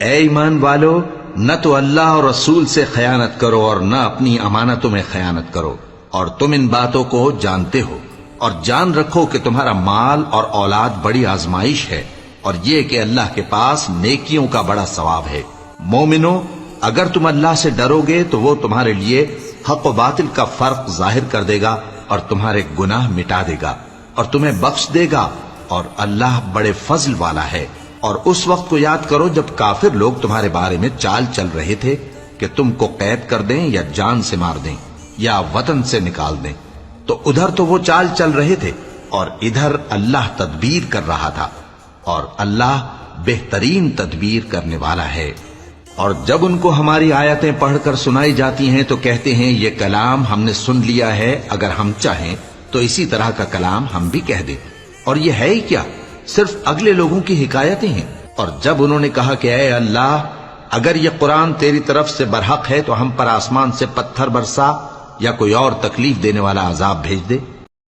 اے ایمان والو، نہ تو اللہ اور رسول سے خیانت کرو اور نہ اپنی امانتوں میں خیانت کرو، اور تم ان باتوں کو جانتے ہو، اور جان رکھو کہ تمہارا مال اور اولاد بڑی آزمائش ہے، اور یہ کہ اللہ کے پاس نیکیوں کا بڑا ثواب ہے۔ مومنو، اگر تم اللہ سے ڈرو گے تو وہ تمہارے لیے حق و باطل کا فرق ظاہر کر دے گا اور تمہارے گناہ مٹا دے گا اور تمہیں بخش دے گا، اور اللہ بڑے فضل والا ہے۔ اور اس وقت کو یاد کرو جب کافر لوگ تمہارے بارے میں چال چل رہے تھے کہ تم کو قید کر دیں یا جان سے مار دیں یا وطن سے نکال دیں، تو ادھر تو وہ چال چل رہے تھے اور ادھر اللہ تدبیر کر رہا تھا، اور اللہ بہترین تدبیر کرنے والا ہے۔ اور جب ان کو ہماری آیتیں پڑھ کر سنائی جاتی ہیں تو کہتے ہیں یہ کلام ہم نے سن لیا ہے، اگر ہم چاہیں تو اسی طرح کا کلام ہم بھی کہہ دیں، اور یہ ہے ہی کیا، صرف اگلے لوگوں کی حکایتیں ہیں۔ اور جب انہوں نے کہا کہ اے اللہ، اگر یہ قرآن تیری طرف سے برحق ہے تو ہم پر آسمان سے پتھر برسا یا کوئی اور تکلیف دینے والا عذاب بھیج دے،